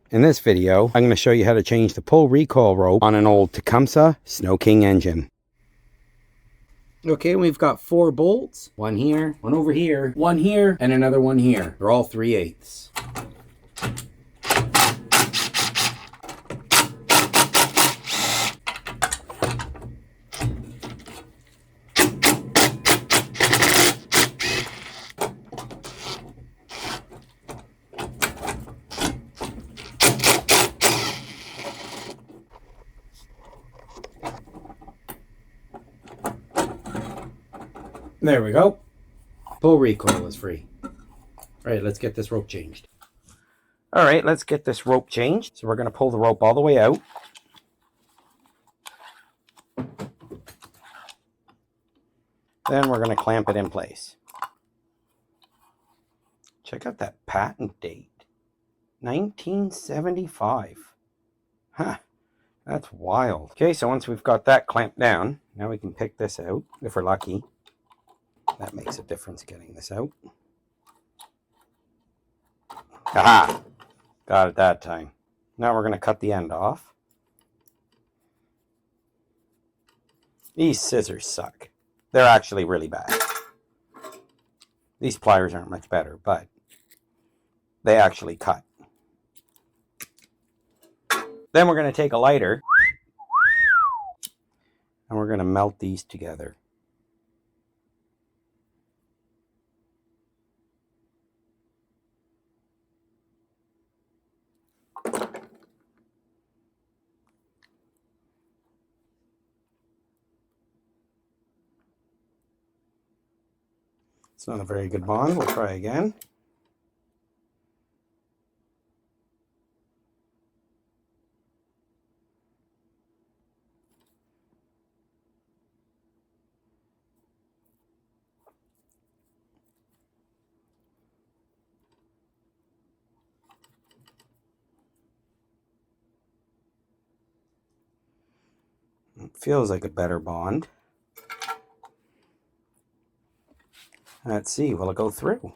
In this video, I'm going to show you how to change the pull recoil rope on an old Tecumseh Snow King engine. Okay, we've got 4 bolts. One here, one over here, one here, and another one here. They're all 3/8. There we go. Pull recoil is free. All right, let's get this rope changed. All right, let's get this rope changed. So we're going to pull the rope all the way out. Then we're going to clamp it in place. Check out that patent date. 1975. Huh, that's wild. Okay, so once we've got that clamped down, now we can pick this out if we're lucky. That makes a difference getting this out. Aha! Got it that time. Now we're going to cut the end off. These scissors suck. They're actually really bad. These pliers aren't much better, but they actually cut. Then we're going to take a lighter and we're going to melt these together. It's not a very good bond. We'll try again. It feels like a better bond. Let's see, will it go through?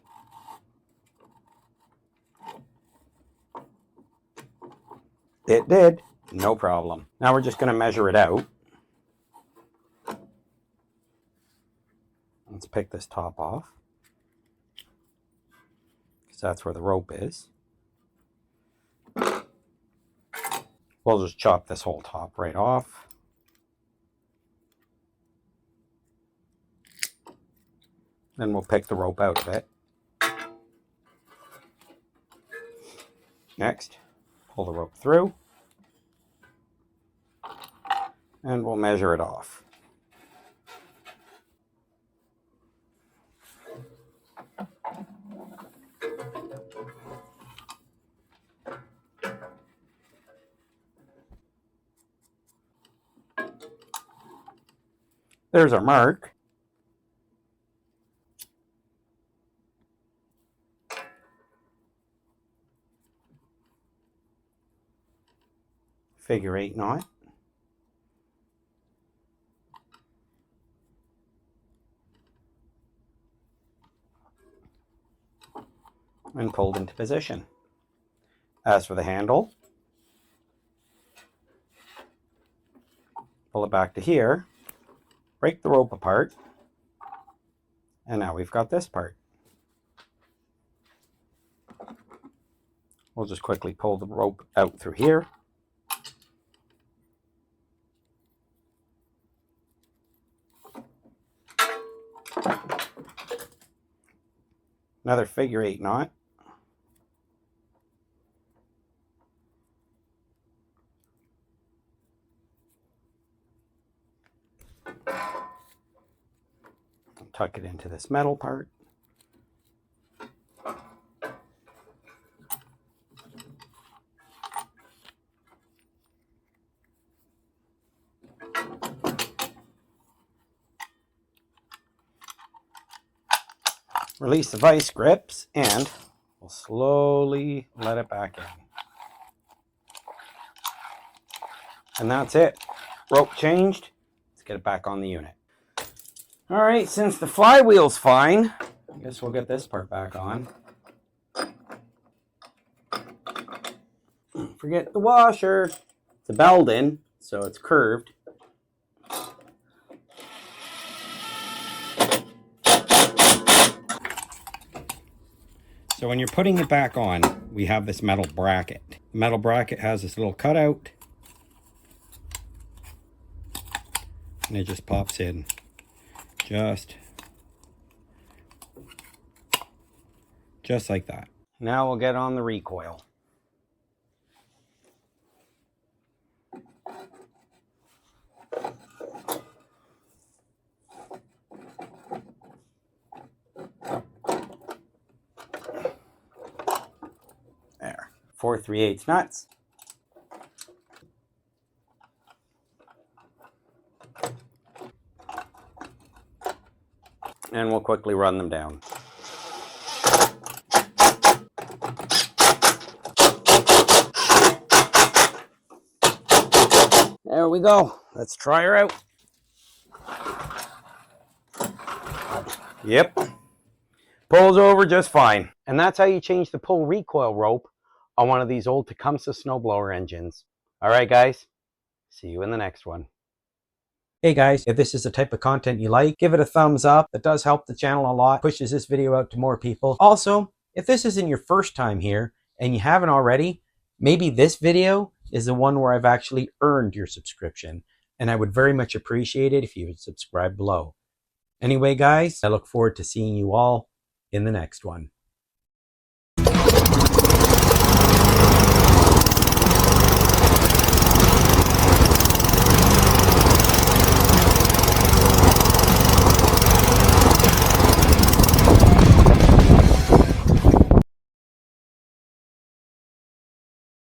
It did. No problem. Now we're just going to measure it out. Let's pick this top off, because that's where the rope is. We'll just chop this whole top right off. Then we'll pick the rope out of it. Next, pull the rope through. And we'll measure it off. There's our mark. Figure 8 knot. And pulled into position. As for the handle, pull it back to here, break the rope apart, and now we've got this part. We'll just quickly pull the rope out through here. Another figure 8 knot. Tuck it into this metal part. Release the vice grips and we'll slowly let it back in. And that's it. Rope changed. Let's get it back on the unit. All right, since the flywheel's fine, I guess we'll get this part back on. forget the washer. It's a Belden, so it's curved. So when you're putting it back on, we have this metal bracket. The metal bracket has this little cutout, and it just pops in. Just like that. Now we'll get on the recoil. There. 4 3/8 nuts. And we'll quickly run them down. There we go. Let's try her out. Yep. Pulls over just fine. And that's how you change the pull recoil rope on one of these old Tecumseh snowblower engines. All right, guys. See you in the next one. Hey guys, if this is the type of content you like, give it a thumbs up. That does help the channel a lot, pushes this video out to more people. Also, if this isn't your first time here and you haven't already, maybe this video is the one where I've actually earned your subscription. And I would very much appreciate it if you would subscribe below. Anyway, guys, I look forward to seeing you all in the next one.